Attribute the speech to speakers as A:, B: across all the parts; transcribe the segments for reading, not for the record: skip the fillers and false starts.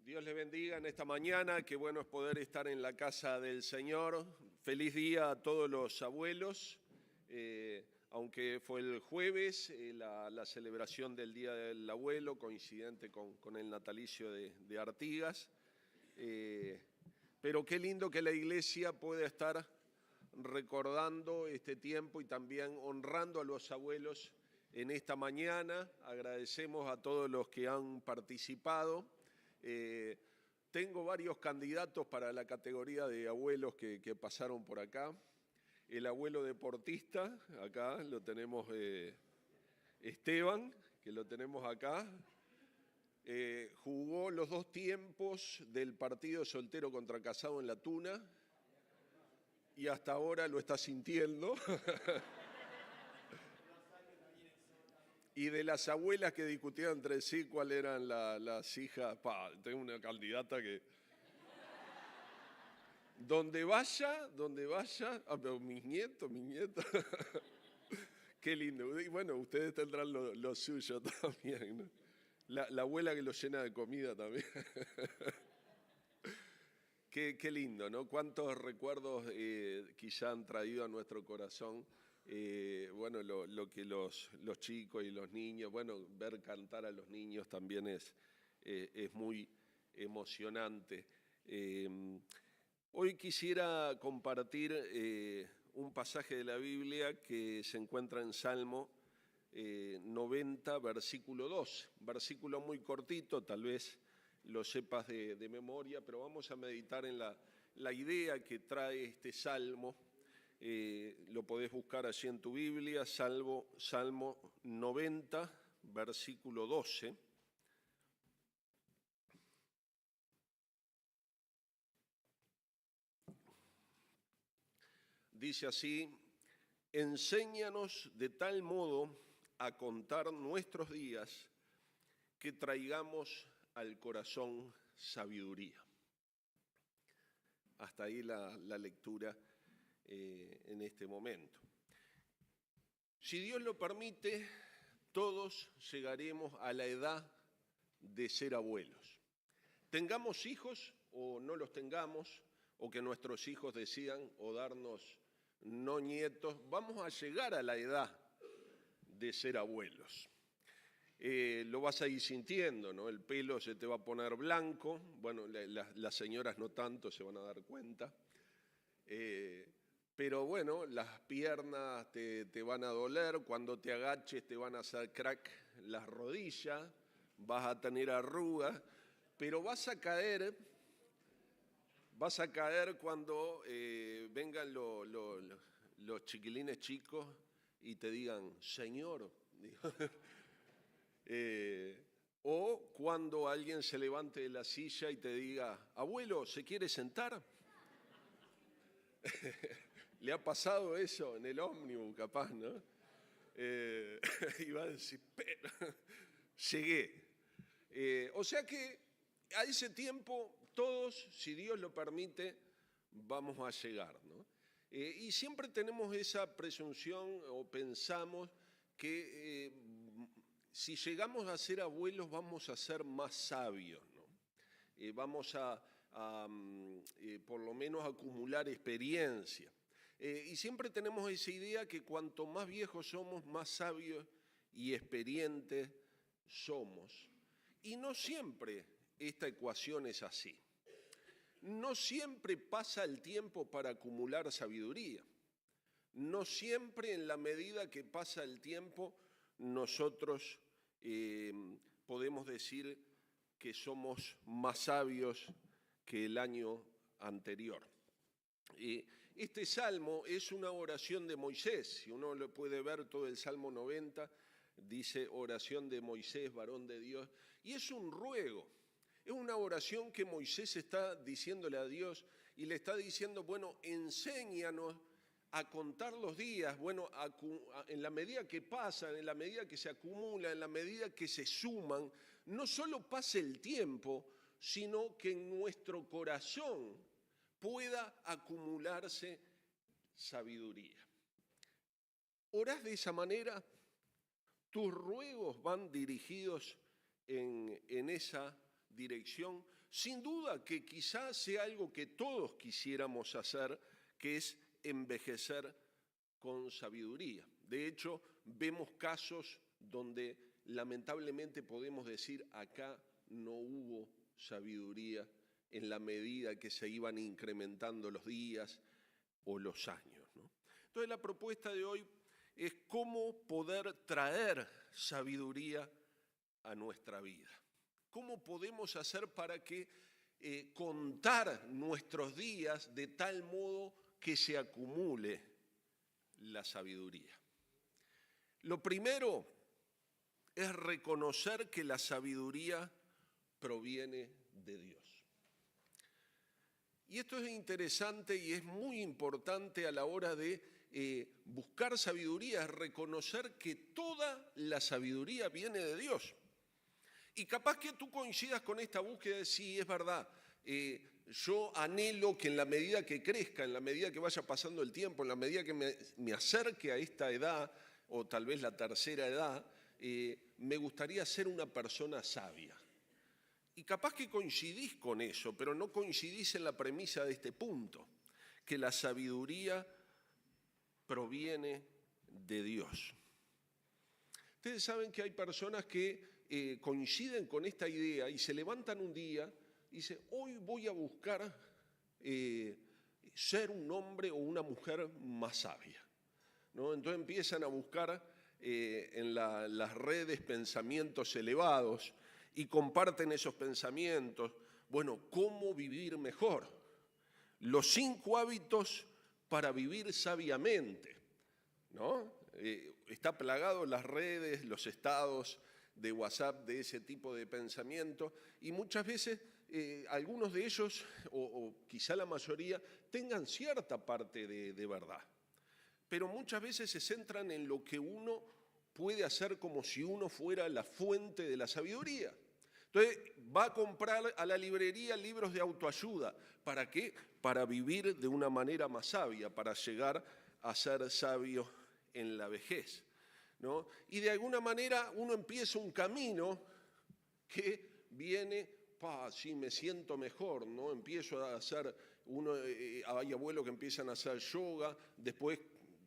A: Dios les bendiga en esta mañana, qué bueno es poder estar en la casa del Señor. Feliz día a todos los abuelos, aunque fue el jueves la celebración del Día del Abuelo, coincidente con el natalicio de Artigas. Pero qué lindo que la iglesia pueda estar recordando este tiempo y también honrando a los abuelos en esta mañana. Agradecemos a todos los que han participado. Tengo varios candidatos para la categoría de abuelos que pasaron por acá. El abuelo deportista, acá lo tenemos Esteban, que lo tenemos acá. Jugó los 2 tiempos del partido soltero contra casado en La Tuna y hasta ahora lo está sintiendo. Y de las abuelas que discutían entre sí cuáles eran las hijas, tengo una candidata que donde vaya, pero mis nietos, qué lindo. Y bueno, ustedes tendrán lo suyo también, ¿no? La abuela que lo llena de comida también. Qué lindo, ¿no? Cuántos recuerdos quizá han traído a nuestro corazón. Bueno, lo que los chicos y los niños, bueno, ver cantar a los niños también es muy emocionante. Hoy quisiera compartir un pasaje de la Biblia que se encuentra en Salmo 90, versículo 2. Versículo muy cortito, tal vez lo sepas de memoria, pero vamos a meditar en la idea que trae este salmo. Lo podés buscar allí en tu Biblia, Salmo 90, versículo 12. Dice así: enséñanos de tal modo a contar nuestros días que traigamos al corazón sabiduría. Hasta ahí la lectura en este momento. Si Dios lo permite, todos llegaremos a la edad de ser abuelos. Tengamos hijos o no los tengamos, o que nuestros hijos decidan o darnos no nietos, vamos a llegar a la edad de ser abuelos. Lo vas a ir sintiendo, ¿no? El pelo se te va a poner blanco, bueno, las señoras no tanto, se van a dar cuenta. Pero bueno, las piernas te van a doler, cuando te agaches te van a hacer crack las rodillas, vas a tener arrugas, pero vas a caer cuando vengan los chiquilines chicos y te digan, Señor, o cuando alguien se levante de la silla y te diga, abuelo, ¿se quiere sentar? ¿Le ha pasado eso en el ómnibus, capaz, no? Iba a decir, pero llegué. O sea que a ese tiempo todos, si Dios lo permite, vamos a llegar, ¿no? Y siempre tenemos esa presunción o pensamos que si llegamos a ser abuelos vamos a ser más sabios, ¿no? Vamos a por lo menos acumular experiencia. Y siempre tenemos esa idea que cuanto más viejos somos, más sabios y experientes somos. Y no siempre esta ecuación es así. No siempre pasa el tiempo para acumular sabiduría. No siempre en la medida que pasa el tiempo nosotros podemos decir que somos más sabios que el año anterior. Este salmo es una oración de Moisés. Si uno lo puede ver, todo el Salmo 90 dice oración de Moisés, varón de Dios, y es un ruego. Es una oración que Moisés está diciéndole a Dios y le está diciendo, bueno, enséñanos a contar los días, bueno, en la medida que pasan, en la medida que se acumulan, en la medida que se suman, no solo pase el tiempo, sino que en nuestro corazón pueda acumularse sabiduría. ¿Orás de esa manera? ¿Tus ruegos van dirigidos en esa dirección, sin duda que quizás sea algo que todos quisiéramos hacer, que es envejecer con sabiduría. De hecho, vemos casos donde lamentablemente podemos decir acá no hubo sabiduría en la medida que se iban incrementando los días o los años, ¿no? Entonces la propuesta de hoy es cómo poder traer sabiduría a nuestra vida. ¿Cómo podemos hacer para que contar nuestros días de tal modo que se acumule la sabiduría? Lo primero es reconocer que la sabiduría proviene de Dios. Y esto es interesante y es muy importante a la hora de buscar sabiduría, es reconocer que toda la sabiduría viene de Dios. Y capaz que tú coincidas con esta búsqueda de sí, es verdad, yo anhelo que en la medida que crezca, en la medida que vaya pasando el tiempo, en la medida que me acerque a esta edad, o tal vez la tercera edad, me gustaría ser una persona sabia. Y capaz que coincidís con eso, pero no coincidís en la premisa de este punto, que la sabiduría proviene de Dios. Ustedes saben que hay personas que coinciden con esta idea y se levantan un día y dicen, hoy voy a buscar ser un hombre o una mujer más sabia, ¿no? Entonces empiezan a buscar en las redes pensamientos elevados y comparten esos pensamientos. Bueno, ¿cómo vivir mejor? Los 5 hábitos para vivir sabiamente, ¿no? Está plagado las redes, los estados de WhatsApp de ese tipo de pensamiento y muchas veces algunos de ellos, o quizá la mayoría, tengan cierta parte de verdad. Pero muchas veces se centran en lo que uno puede hacer como si uno fuera la fuente de la sabiduría. Entonces va a comprar a la librería libros de autoayuda. ¿Para qué? Para vivir de una manera más sabia, para llegar a ser sabio en la vejez, ¿no? Y de alguna manera uno empieza un camino que viene, sí, me siento mejor, ¿no? Empiezo a hacer, hay abuelos que empiezan a hacer yoga, después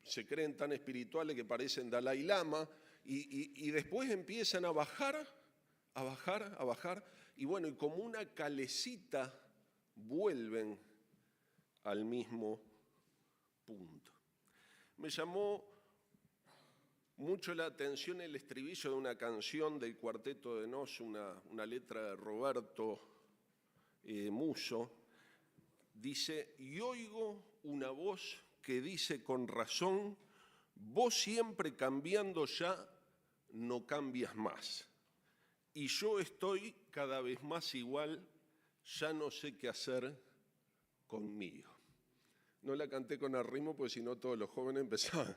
A: se creen tan espirituales que parecen Dalai Lama, y después empiezan a bajar, y bueno, y como una calecita vuelven al mismo punto. Me llamó mucho la atención el estribillo de una canción del Cuarteto de Nos, una letra de Roberto Muso. Dice, y oigo una voz que dice con razón, vos siempre cambiando ya, no cambias más. Y yo estoy cada vez más igual, ya no sé qué hacer conmigo. No la canté con el ritmo, porque si no todos los jóvenes empezaban.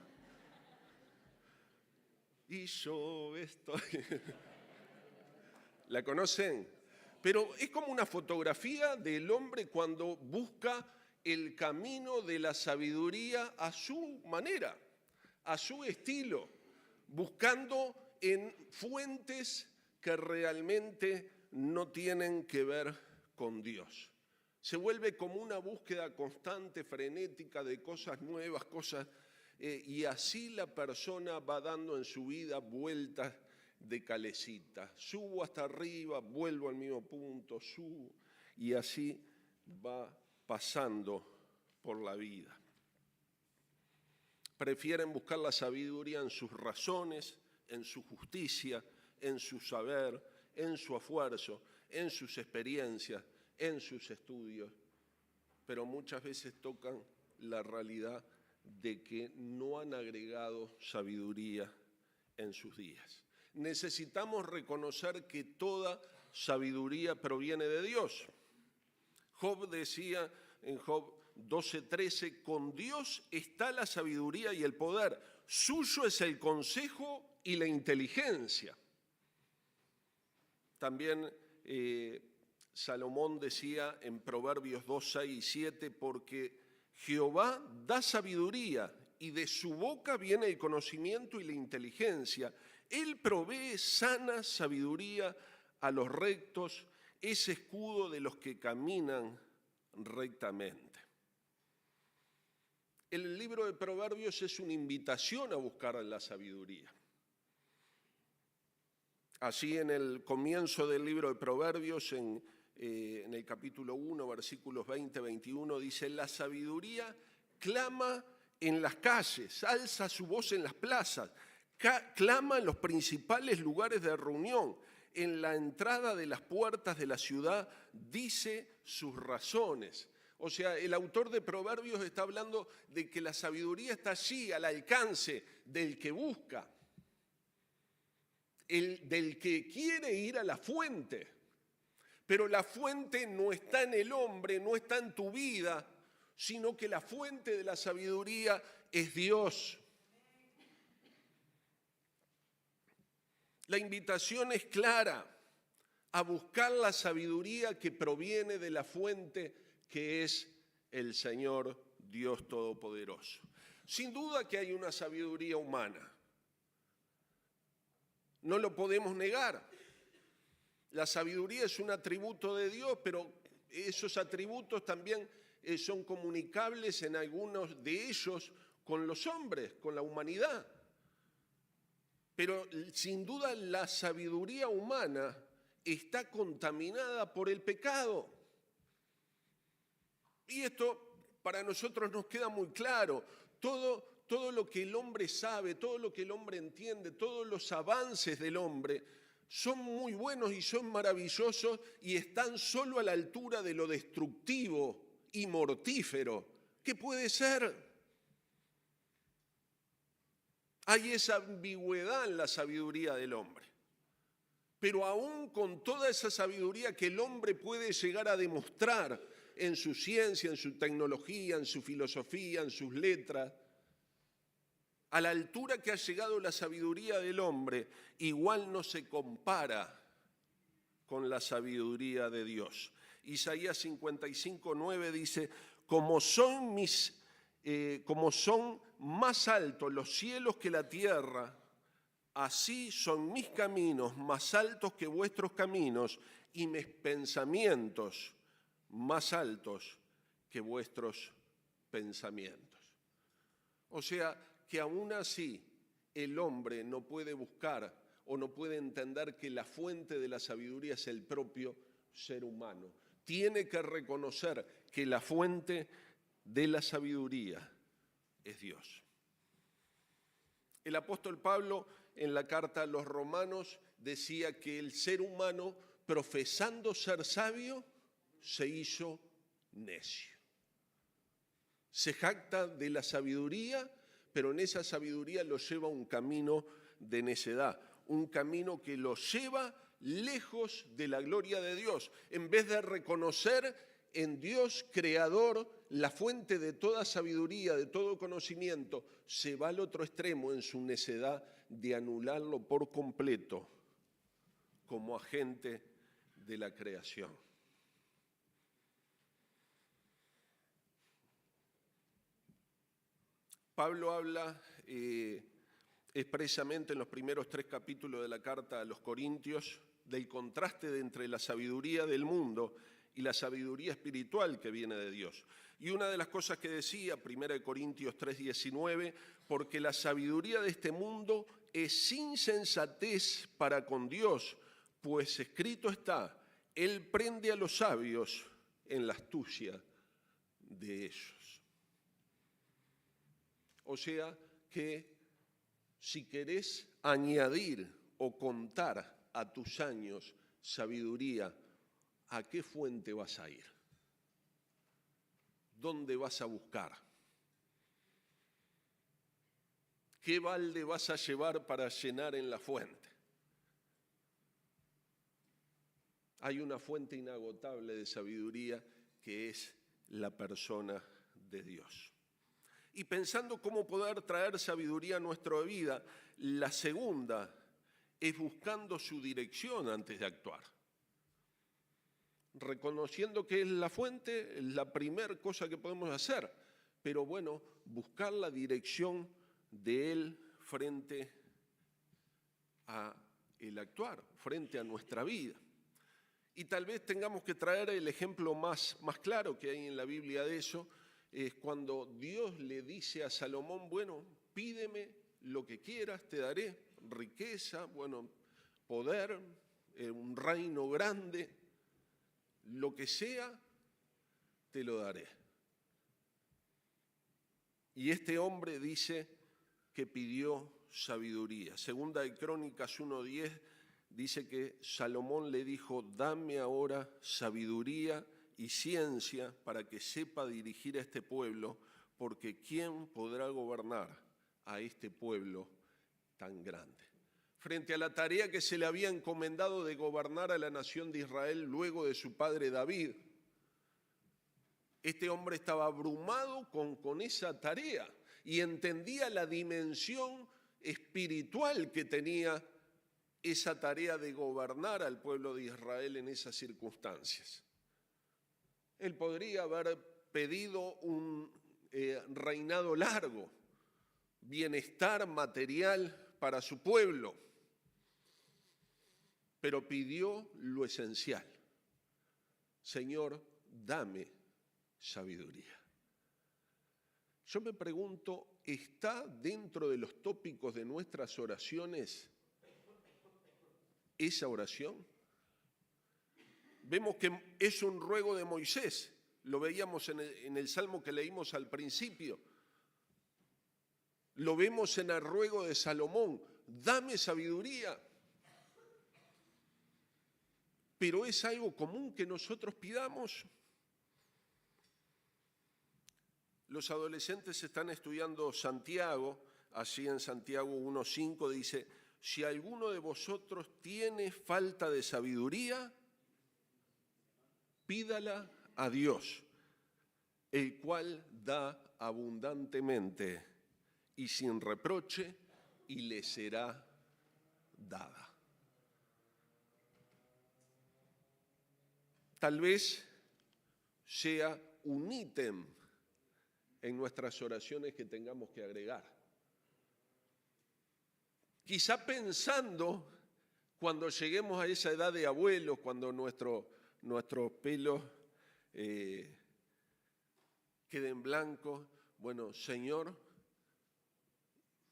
A: Y yo estoy... ¿La conocen? Pero es como una fotografía del hombre cuando busca el camino de la sabiduría a su manera, a su estilo, buscando en fuentes que realmente no tienen que ver con Dios. Se vuelve como una búsqueda constante, frenética de cosas nuevas, y así la persona va dando en su vida vueltas de calecita. Subo hasta arriba, vuelvo al mismo punto, subo, y así va pasando por la vida. Prefieren buscar la sabiduría en sus razones, en su justicia, en su saber, en su esfuerzo, en sus experiencias, en sus estudios, pero muchas veces tocan la realidad de que no han agregado sabiduría en sus días. Necesitamos reconocer que toda sabiduría proviene de Dios. Job decía en Job 12:13, con Dios está la sabiduría y el poder, suyo es el consejo y la inteligencia. También Salomón decía en Proverbios 2:6 y 7, porque Jehová da sabiduría y de su boca viene el conocimiento y la inteligencia. Él provee sana sabiduría a los rectos, es escudo de los que caminan rectamente. El libro de Proverbios es una invitación a buscar la sabiduría. Así en el comienzo del libro de Proverbios, en el capítulo 1, versículos 20-21, dice: la sabiduría clama en las calles, alza su voz en las plazas, clama en los principales lugares de reunión, en la entrada de las puertas de la ciudad, dice sus razones. O sea, el autor de Proverbios está hablando de que la sabiduría está allí, al alcance del que busca, del que quiere ir a la fuente. Pero la fuente no está en el hombre, no está en tu vida, sino que la fuente de la sabiduría es Dios. La invitación es clara, a buscar la sabiduría que proviene de la fuente que es el Señor Dios Todopoderoso. Sin duda que hay una sabiduría humana, no lo podemos negar. La sabiduría es un atributo de Dios, pero esos atributos también son comunicables en algunos de ellos con los hombres, con la humanidad. Pero sin duda la sabiduría humana está contaminada por el pecado. Y esto para nosotros nos queda muy claro. Todo lo que el hombre sabe, todo lo que el hombre entiende, todos los avances del hombre son muy buenos y son maravillosos y están solo a la altura de lo destructivo y mortífero que puede ser. Hay esa ambigüedad en la sabiduría del hombre. Pero aún con toda esa sabiduría que el hombre puede llegar a demostrar en su ciencia, en su tecnología, en su filosofía, en sus letras, a la altura que ha llegado la sabiduría del hombre, igual no se compara con la sabiduría de Dios. Isaías 55:9 dice: como son más altos los cielos que la tierra, así son mis caminos más altos que vuestros caminos y mis pensamientos más altos que vuestros pensamientos. O sea, que aún así el hombre no puede buscar o no puede entender que la fuente de la sabiduría es el propio ser humano. Tiene que reconocer que la fuente de la sabiduría es Dios. El apóstol Pablo en la carta a los Romanos decía que el ser humano, profesando ser sabio, se hizo necio. Se jacta de la sabiduría, pero en esa sabiduría lo lleva a un camino de necedad, un camino que lo lleva lejos de la gloria de Dios. En vez de reconocer en Dios creador la fuente de toda sabiduría, de todo conocimiento, se va al otro extremo en su necedad de anularlo por completo como agente de la creación. Pablo habla expresamente en los primeros 3 capítulos de la carta a los Corintios del contraste entre la sabiduría del mundo y la sabiduría espiritual que viene de Dios. Y una de las cosas que decía, 1 Corintios 3:19, porque la sabiduría de este mundo es insensatez para con Dios, pues escrito está, Él prende a los sabios en la astucia de ellos. O sea que si querés añadir o contar a tus años sabiduría, ¿a qué fuente vas a ir? ¿Dónde vas a buscar? ¿Qué balde vas a llevar para llenar en la fuente? Hay una fuente inagotable de sabiduría que es la persona de Dios. Y pensando cómo poder traer sabiduría a nuestra vida, la segunda es buscando su dirección antes de actuar. Reconociendo que es la fuente, es la primera cosa que podemos hacer, pero bueno, buscar la dirección de Él frente a el actuar, frente a nuestra vida. Y tal vez tengamos que traer el ejemplo más claro que hay en la Biblia de eso, es cuando Dios le dice a Salomón, bueno, pídeme lo que quieras, te daré riqueza, bueno, poder, un reino grande, lo que sea, te lo daré. Y este hombre dice que pidió sabiduría. Segunda de Crónicas 1:10 dice que Salomón le dijo, dame ahora sabiduría y ciencia para que sepa dirigir a este pueblo, porque ¿quién podrá gobernar a este pueblo tan grande? Frente a la tarea que se le había encomendado de gobernar a la nación de Israel luego de su padre David, este hombre estaba abrumado con esa tarea y entendía la dimensión espiritual que tenía esa tarea de gobernar al pueblo de Israel en esas circunstancias. Él podría haber pedido un reinado largo, bienestar material para su pueblo, pero pidió lo esencial. Señor, dame sabiduría. Yo me pregunto, ¿está dentro de los tópicos de nuestras oraciones esa oración? Vemos que es un ruego de Moisés, lo veíamos en el salmo que leímos al principio. Lo vemos en el ruego de Salomón, dame sabiduría. Pero ¿es algo común que nosotros pidamos? Los adolescentes están estudiando Santiago, así en Santiago 1:5 dice, si alguno de vosotros tiene falta de sabiduría, pídala a Dios, el cual da abundantemente y sin reproche, y le será dada. Tal vez sea un ítem en nuestras oraciones que tengamos que agregar. Quizá pensando cuando lleguemos a esa edad de abuelos, cuando nuestros pelos queden blancos, bueno, Señor,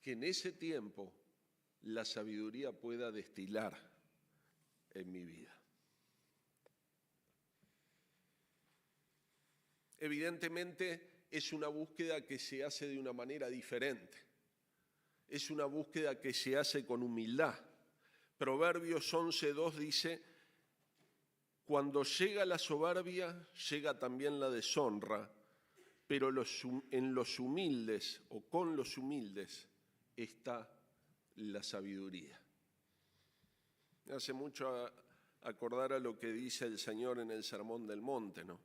A: que en ese tiempo la sabiduría pueda destilar en mi vida. Evidentemente es una búsqueda que se hace de una manera diferente. Es una búsqueda que se hace con humildad. Proverbios 11:2 dice, cuando llega la soberbia, llega también la deshonra, pero en los humildes o con los humildes está la sabiduría. Me hace mucho acordar a lo que dice el Señor en el Sermón del Monte, ¿no?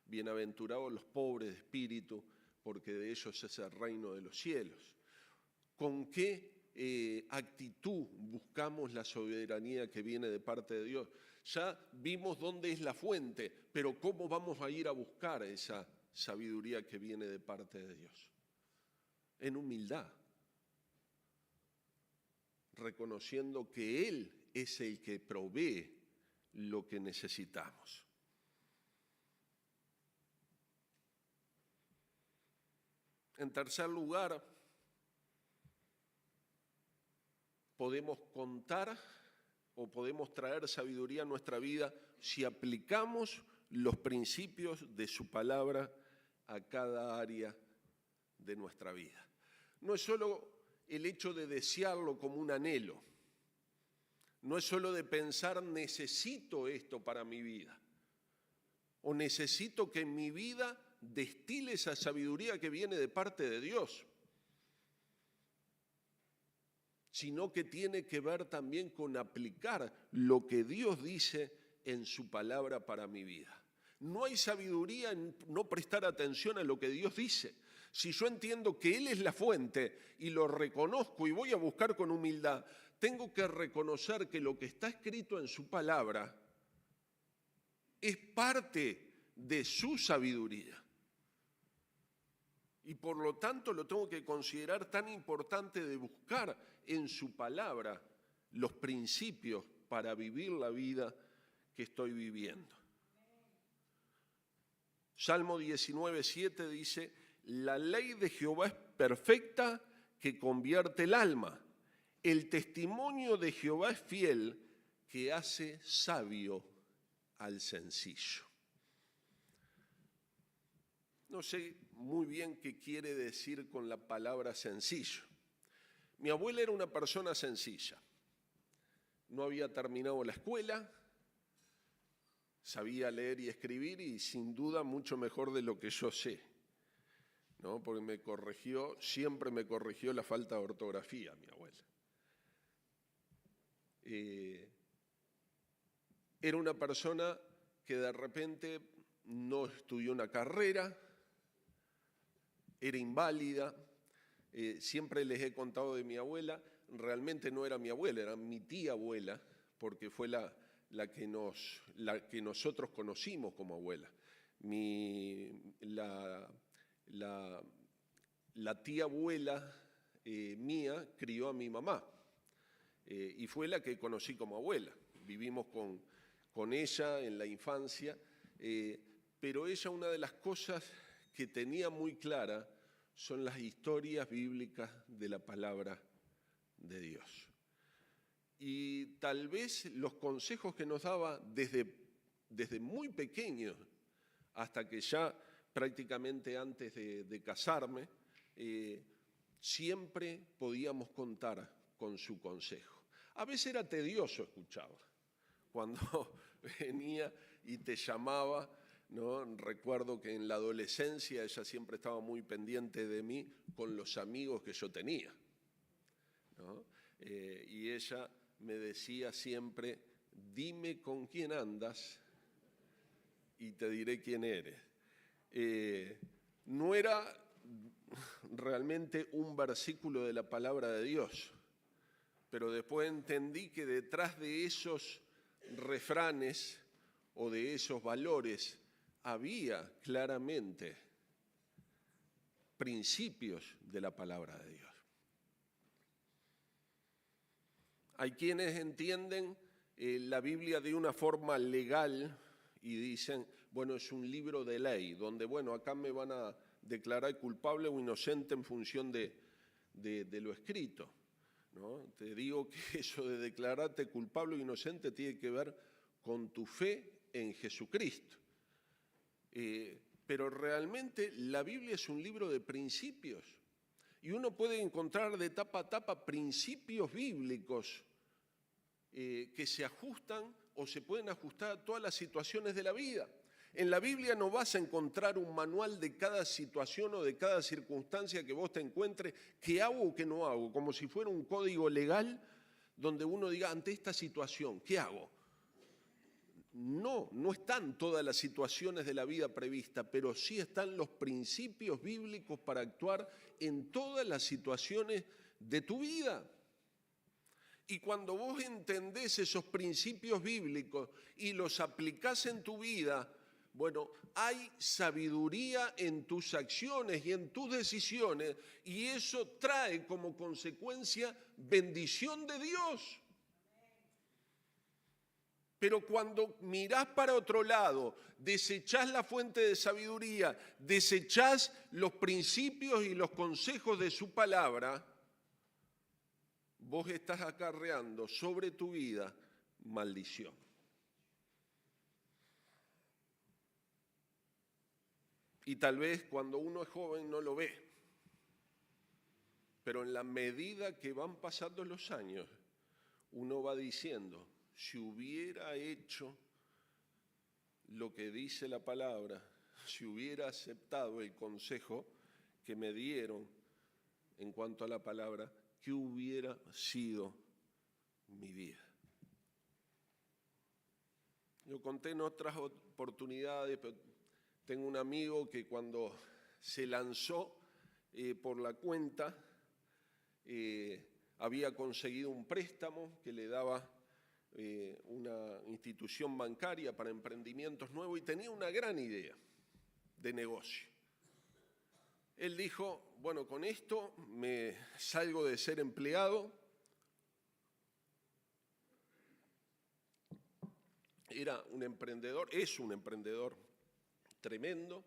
A: Bienaventurados los pobres de espíritu, porque de ellos es el reino de los cielos. ¿Con qué actitud buscamos la soberanía que viene de parte de Dios? Ya vimos dónde es la fuente, pero ¿cómo vamos a ir a buscar esa sabiduría que viene de parte de Dios? En humildad, reconociendo que Él es el que provee lo que necesitamos. En tercer lugar, podemos contar o podemos traer sabiduría a nuestra vida si aplicamos los principios de su palabra a cada área de nuestra vida. No es solo el hecho de desearlo como un anhelo, no es solo de pensar necesito esto para mi vida o necesito que en mi vida destile esa sabiduría que viene de parte de Dios, sino que tiene que ver también con aplicar lo que Dios dice en su palabra para mi vida. No hay sabiduría en no prestar atención a lo que Dios dice. Si yo entiendo que Él es la fuente y lo reconozco y voy a buscar con humildad, tengo que reconocer que lo que está escrito en su palabra es parte de su sabiduría. Y por lo tanto lo tengo que considerar tan importante de buscar en su palabra los principios para vivir la vida que estoy viviendo. Salmo 19:7 dice, la ley de Jehová es perfecta que convierte el alma. El testimonio de Jehová es fiel que hace sabio al sencillo. No sé muy bien qué quiere decir con la palabra sencillo. Mi abuela era una persona sencilla. No había terminado la escuela, sabía leer y escribir y sin duda mucho mejor de lo que yo sé, ¿no? Porque siempre me corrigió la falta de ortografía, mi abuela. Era una persona que de repente no estudió una carrera, era inválida. Siempre les he contado de mi abuela, realmente no era mi abuela, era mi tía abuela, porque fue la que nosotros conocimos como abuela. La tía abuela mía crió a mi mamá y fue la que conocí como abuela. Vivimos con ella en la infancia, pero ella, una de las cosas que tenía muy clara son las historias bíblicas de la palabra de Dios. Y tal vez los consejos que nos daba desde muy pequeños hasta que ya prácticamente antes de casarme, siempre podíamos contar con su consejo. A veces era tedioso escucharla. Cuando venía y te llamaba, ¿no? Recuerdo que en la adolescencia ella siempre estaba muy pendiente de mí con los amigos que yo tenía, ¿no? Y ella me decía siempre, dime con quién andas y te diré quién eres. No era realmente un versículo de la palabra de Dios, pero después entendí que detrás de esos refranes o de esos valores había claramente principios de la palabra de Dios. Hay quienes entienden la Biblia de una forma legal y dicen, bueno, es un libro de ley, donde, bueno, acá me van a declarar culpable o inocente en función de lo escrito, ¿no? Te digo que eso de declararte culpable o inocente tiene que ver con tu fe en Jesucristo. Pero realmente la Biblia es un libro de principios y uno puede encontrar de tapa a tapa principios bíblicos que se ajustan o se pueden ajustar a todas las situaciones de la vida. En la Biblia no vas a encontrar un manual de cada situación o de cada circunstancia que vos te encuentres, qué hago o qué no hago, como si fuera un código legal donde uno diga, ante esta situación, ¿qué hago? No están todas las situaciones de la vida prevista, pero sí están los principios bíblicos para actuar en todas las situaciones de tu vida. Y cuando vos entendés esos principios bíblicos y los aplicás en tu vida, bueno, hay sabiduría en tus acciones y en tus decisiones, y eso trae como consecuencia bendición de Dios. Pero cuando mirás para otro lado, desechás la fuente de sabiduría, desechás los principios y los consejos de su palabra, vos estás acarreando sobre tu vida maldición. Y tal vez cuando uno es joven no lo ve, pero en la medida que van pasando los años, uno va diciendo, si hubiera hecho lo que dice la palabra, si hubiera aceptado el consejo que me dieron en cuanto a la palabra, ¿qué hubiera sido mi vida? Yo conté en otras oportunidades, pero tengo un amigo que cuando se lanzó por la cuenta, había conseguido un préstamo que le daba una institución bancaria para emprendimientos nuevos y tenía una gran idea de negocio. Él dijo, bueno, con esto me salgo de ser empleado, era un emprendedor, es un emprendedor tremendo,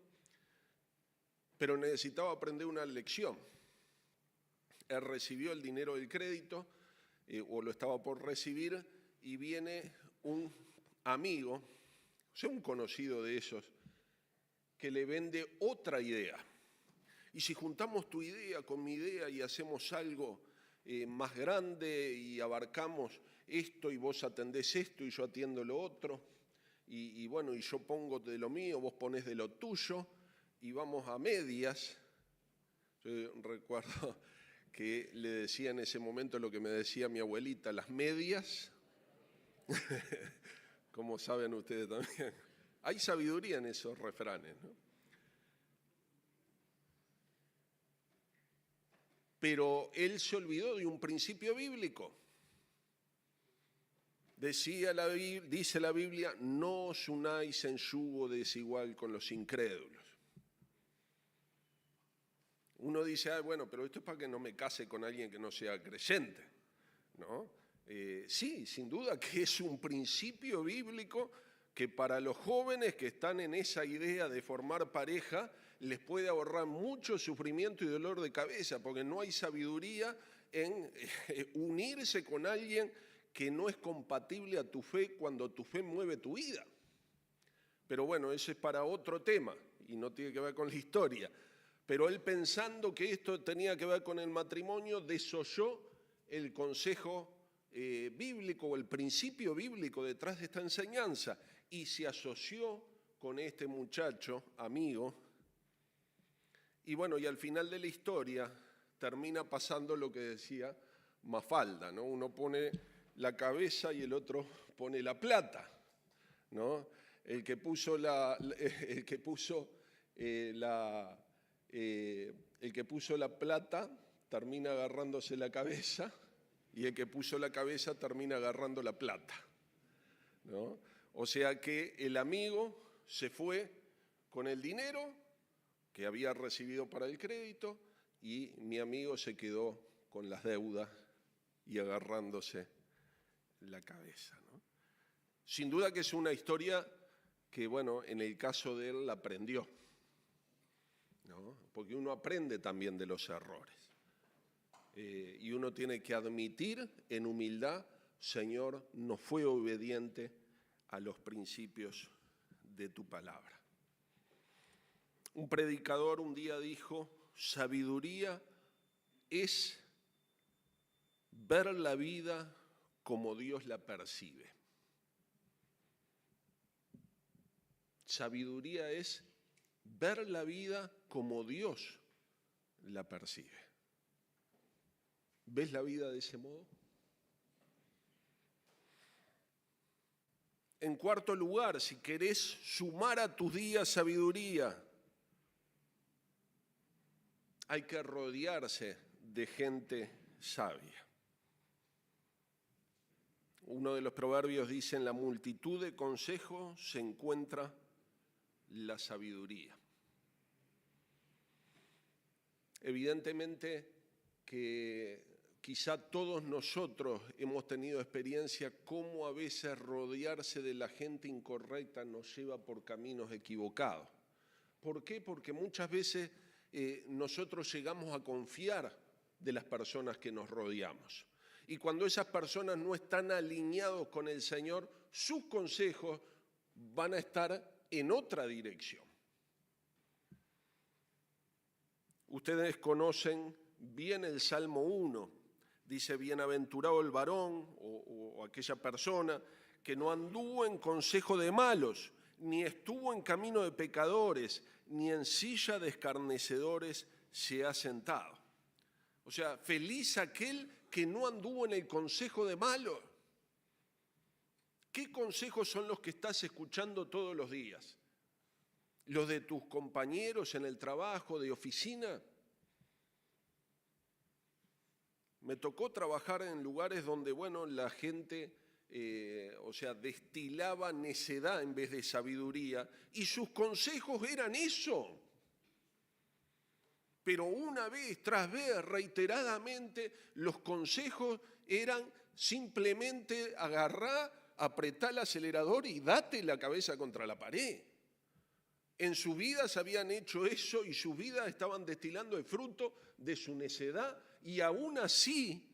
A: pero necesitaba aprender una lección. Él recibió el dinero del crédito, o lo estaba por recibir, y viene un amigo, o sea, un conocido de esos, que le vende otra idea. Y si juntamos tu idea con mi idea y hacemos algo más grande y abarcamos esto y vos atendés esto y yo atiendo lo otro, y bueno, y yo pongo de lo mío, vos ponés de lo tuyo, y vamos a medias. Yo recuerdo que le decía en ese momento lo que me decía mi abuelita, las medias, como saben ustedes también. Hay sabiduría en esos refranes, ¿no? Pero él se olvidó de un principio bíblico. Dice la Biblia, no os unáis en yugo desigual con los incrédulos. Uno dice, bueno, pero esto es para que no me case con alguien que no sea creyente, ¿no? Sí, sin duda que es un principio bíblico que para los jóvenes que están en esa idea de formar pareja les puede ahorrar mucho sufrimiento y dolor de cabeza, porque no hay sabiduría en unirse con alguien que no es compatible a tu fe cuando tu fe mueve tu vida. Pero bueno, eso es para otro tema y no tiene que ver con la historia. Pero él, pensando que esto tenía que ver con el matrimonio, desoyó el consejo bíblico o el principio bíblico detrás de esta enseñanza y se asoció con este muchacho, amigo. Y bueno, y al final de la historia termina pasando lo que decía Mafalda, ¿no? Uno pone la cabeza y el otro pone la plata, ¿no? El que puso la plata termina agarrándose la cabeza y el que puso la cabeza termina agarrando la plata, ¿no? O sea que el amigo se fue con el dinero que había recibido para el crédito y mi amigo se quedó con las deudas y agarrándose la cabeza, ¿no? Sin duda que es una historia que, bueno, en el caso de él la aprendió, ¿no? Porque uno aprende también de los errores. Y uno tiene que admitir en humildad, Señor, no fue obediente a los principios de tu palabra. Un predicador un día dijo, sabiduría es ver la vida como Dios la percibe. Sabiduría es ver la vida como Dios la percibe. ¿Ves la vida de ese modo? En cuarto lugar, si querés sumar a tus días sabiduría, hay que rodearse de gente sabia. Uno de los proverbios dice, en la multitud de consejos se encuentra la sabiduría. Evidentemente que quizá todos nosotros hemos tenido experiencia cómo a veces rodearse de la gente incorrecta nos lleva por caminos equivocados. ¿Por qué? Porque muchas veces nosotros llegamos a confiar de las personas que nos rodeamos. Y cuando esas personas no están alineados con el Señor, sus consejos van a estar en otra dirección. Ustedes conocen bien el Salmo 1. Dice, bienaventurado el varón o aquella persona que no anduvo en consejo de malos, ni estuvo en camino de pecadores, ni en silla de escarnecedores se ha sentado. O sea, feliz aquel que no anduvo en el consejo de malos. ¿Qué consejos son los que estás escuchando todos los días? ¿Los de tus compañeros en el trabajo, de oficina? Me tocó trabajar en lugares donde, bueno, la gente, destilaba necedad en vez de sabiduría, y sus consejos eran eso. Pero una vez tras vez, reiteradamente, los consejos eran simplemente agarrar, apretá el acelerador y date la cabeza contra la pared. En sus vidas habían hecho eso y sus vidas estaban destilando el fruto de su necedad y aún así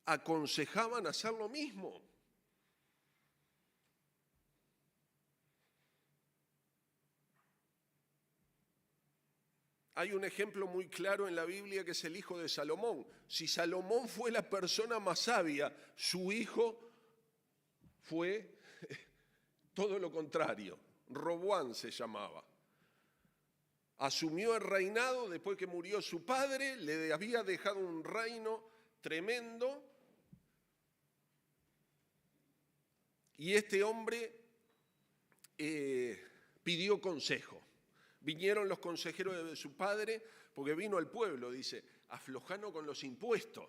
A: aconsejaban hacer lo mismo. Hay un ejemplo muy claro en la Biblia que es el hijo de Salomón. Si Salomón fue la persona más sabia, su hijo fue todo lo contrario. Roboán se llamaba. Asumió el reinado después que murió su padre, le había dejado un reino tremendo. Y este hombre pidió consejo. Vinieron los consejeros de su padre, porque vino al pueblo, dice, aflojanos con los impuestos.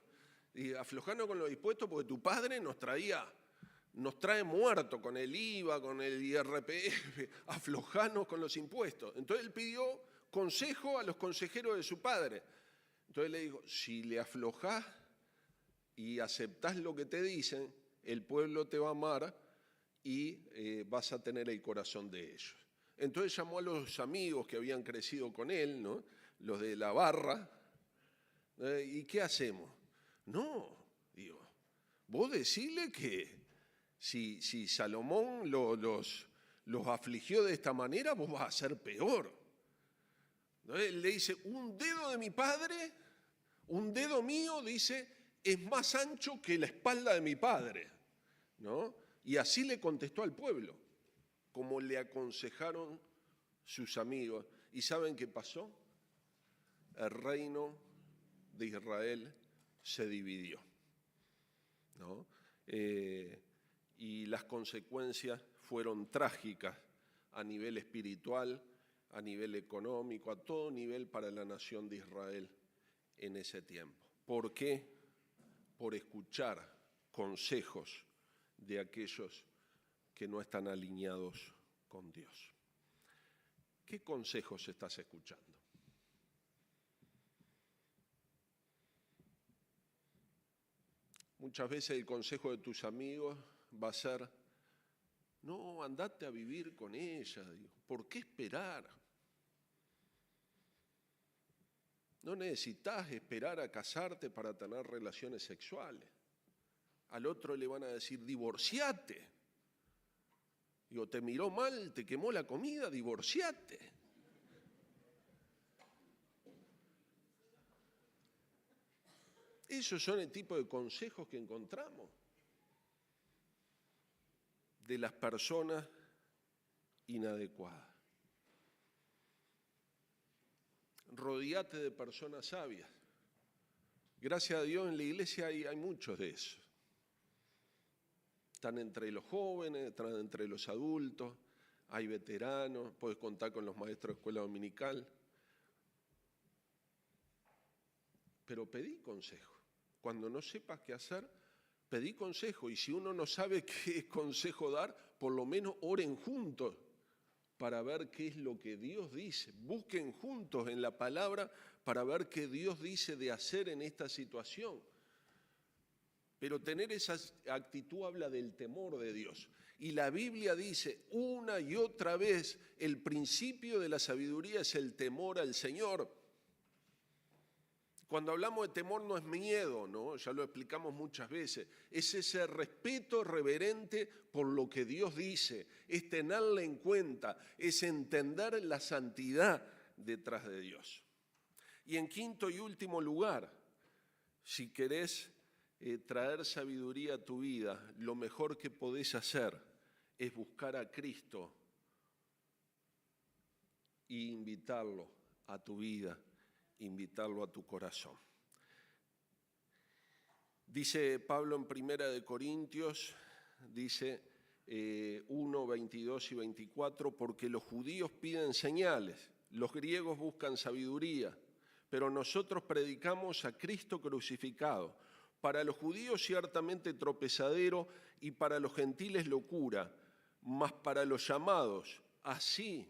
A: Y aflojanos con los impuestos porque tu padre nos trae muerto con el IVA, con el IRPF, aflojanos con los impuestos. Entonces él pidió consejo a los consejeros de su padre. Entonces le dijo, si le aflojás y aceptás lo que te dicen, el pueblo te va a amar y vas a tener el corazón de ellos. Entonces llamó a los amigos que habían crecido con él, ¿no? Los de la barra. ¿Y qué hacemos? No, digo, vos decile que si Salomón los afligió de esta manera, vos vas a ser peor. Entonces él le dice, un dedo de mi padre, un dedo mío, dice, es más ancho que la espalda de mi padre, ¿no? Y así le contestó al pueblo, como le aconsejaron sus amigos. ¿Y saben qué pasó? El reino de Israel se dividió, ¿no? Y las consecuencias fueron trágicas a nivel espiritual, a nivel económico, a todo nivel para la nación de Israel en ese tiempo. ¿Por qué? Por escuchar consejos de aquellos que no están alineados con Dios. ¿Qué consejos estás escuchando? Muchas veces el consejo de tus amigos va a ser, no, andate a vivir con ella. ¿Por qué esperar? No necesitas esperar a casarte para tener relaciones sexuales. Al otro le van a decir, divorciate. Digo, te miró mal, te quemó la comida, divorciate. Esos son el tipo de consejos que encontramos de las personas inadecuadas. Rodéate de personas sabias. Gracias a Dios en la iglesia hay muchos de esos. Están entre los jóvenes, están entre los adultos, hay veteranos, puedes contar con los maestros de escuela dominical. Pero pedí consejo. Cuando no sepas qué hacer, pedí consejo. Y si uno no sabe qué consejo dar, por lo menos oren juntos para ver qué es lo que Dios dice. Busquen juntos en la palabra para ver qué Dios dice de hacer en esta situación. Pero tener esa actitud habla del temor de Dios. Y la Biblia dice una y otra vez, el principio de la sabiduría es el temor al Señor. Cuando hablamos de temor no es miedo, ¿no? Ya lo explicamos muchas veces. Es ese respeto reverente por lo que Dios dice, es tenerle en cuenta, es entender la santidad detrás de Dios. Y en quinto y último lugar, si querés traer sabiduría a tu vida, lo mejor que podés hacer es buscar a Cristo e invitarlo a tu vida, invitarlo a tu corazón. Dice Pablo en 1 Corintios, dice 1, 22 y 24, porque los judíos piden señales, los griegos buscan sabiduría, pero nosotros predicamos a Cristo crucificado. Para los judíos ciertamente tropezadero y para los gentiles locura, mas para los llamados, así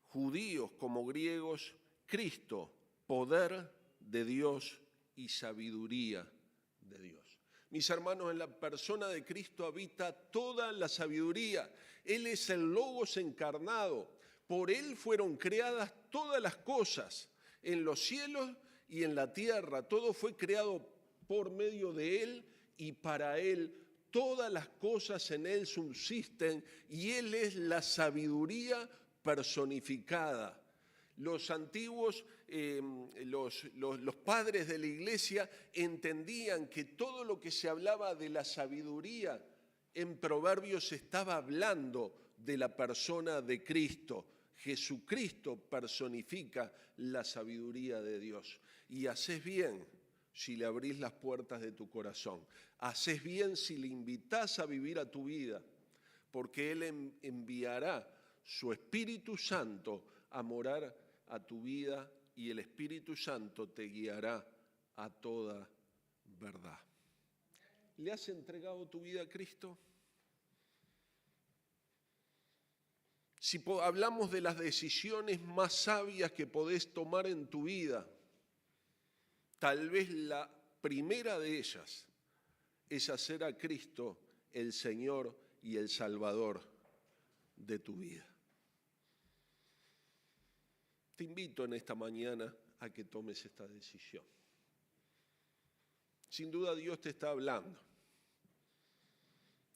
A: judíos como griegos, Cristo, poder de Dios y sabiduría de Dios. Mis hermanos, en la persona de Cristo habita toda la sabiduría. Él es el Logos encarnado. Por Él fueron creadas todas las cosas, en los cielos y en la tierra. Todo fue creado por medio de Él y para Él. Todas las cosas en Él subsisten y Él es la sabiduría personificada. Los antiguos, los padres de la iglesia entendían que todo lo que se hablaba de la sabiduría en Proverbios estaba hablando de la persona de Cristo. Jesucristo personifica la sabiduría de Dios. Y haces bien si le abrís las puertas de tu corazón. Haces bien si le invitás a vivir a tu vida, porque Él enviará su Espíritu Santo a morar a tu vida y el Espíritu Santo te guiará a toda verdad. ¿Le has entregado tu vida a Cristo? Si hablamos de las decisiones más sabias que podés tomar en tu vida, tal vez la primera de ellas es hacer a Cristo el Señor y el Salvador de tu vida. Te invito en esta mañana a que tomes esta decisión. Sin duda Dios te está hablando.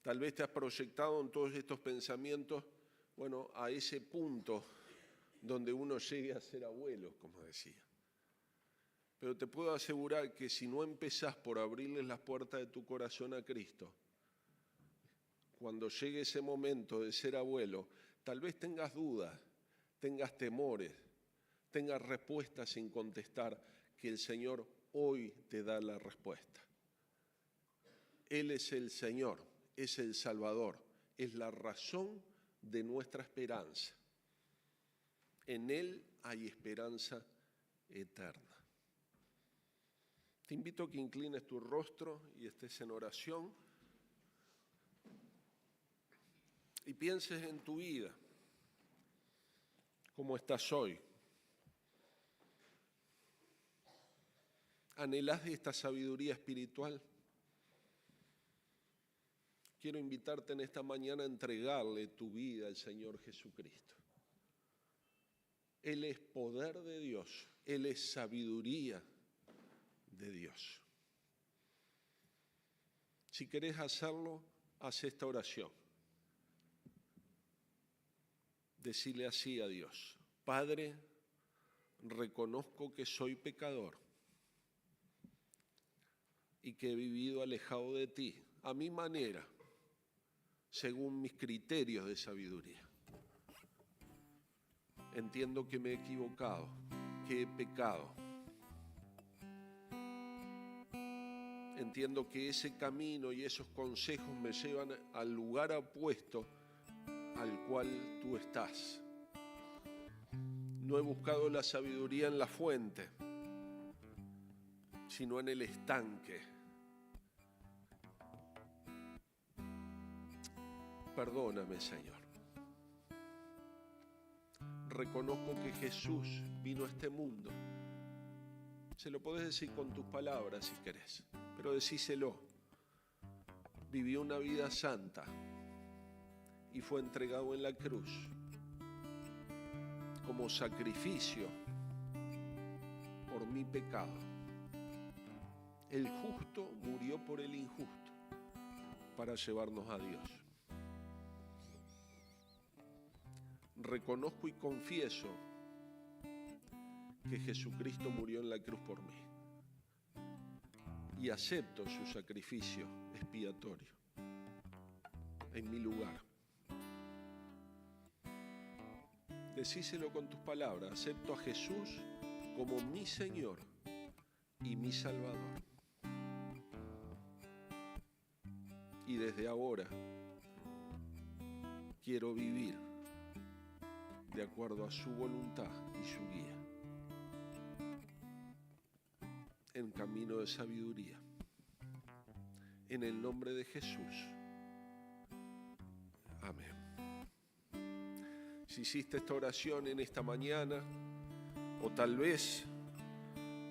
A: Tal vez te has proyectado en todos estos pensamientos, a ese punto donde uno llegue a ser abuelo, como decía. Pero te puedo asegurar que si no empezás por abrirles las puertas de tu corazón a Cristo, cuando llegue ese momento de ser abuelo, tal vez tengas dudas, tengas temores, tengas respuestas sin contestar, que el Señor hoy te da la respuesta. Él es el Señor, es el Salvador, es la razón de nuestra esperanza. En Él hay esperanza eterna. Te invito a que inclines tu rostro y estés en oración y pienses en tu vida, cómo estás hoy. ¿Anhelás esta sabiduría espiritual? Quiero invitarte en esta mañana a entregarle tu vida al Señor Jesucristo. Él es poder de Dios, Él es sabiduría de Dios. Si querés hacerlo, haz esta oración. Decile así a Dios: Padre, reconozco que soy pecador y que he vivido alejado de ti, a mi manera, según mis criterios de sabiduría. Entiendo que me he equivocado, que he pecado. Entiendo que ese camino y esos consejos me llevan al lugar opuesto al cual tú estás. No he buscado la sabiduría en la fuente, sino en el estanque. Perdóname, Señor. Reconozco que Jesús vino a este mundo. Se lo podés decir con tus palabras si querés, pero decíselo. Vivió una vida santa y fue entregado en la cruz como sacrificio por mi pecado. El justo murió por el injusto para llevarnos a Dios. Reconozco y confieso que Jesucristo murió en la cruz por mí y acepto su sacrificio expiatorio en mi lugar. Decíselo con tus palabras: acepto a Jesús como mi Señor y mi Salvador. Y desde ahora quiero vivir de acuerdo a su voluntad y su guía, en camino de sabiduría. En el nombre de Jesús. Amén. Si hiciste esta oración en esta mañana, o tal vez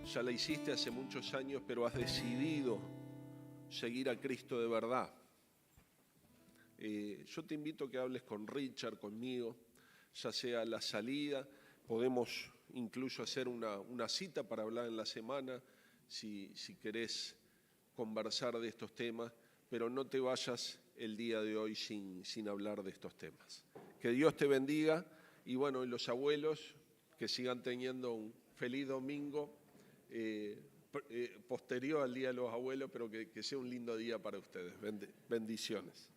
A: ya la hiciste hace muchos años, pero has decidido seguir a Cristo de verdad. Yo te invito a que hables con Richard, conmigo, ya sea a la salida, podemos incluso hacer una cita para hablar en la semana, si querés conversar de estos temas, pero no te vayas el día de hoy sin hablar de estos temas. Que Dios te bendiga y bueno, y los abuelos que sigan teniendo un feliz domingo posterior al Día de los Abuelos, pero que sea un lindo día para ustedes. Bendiciones.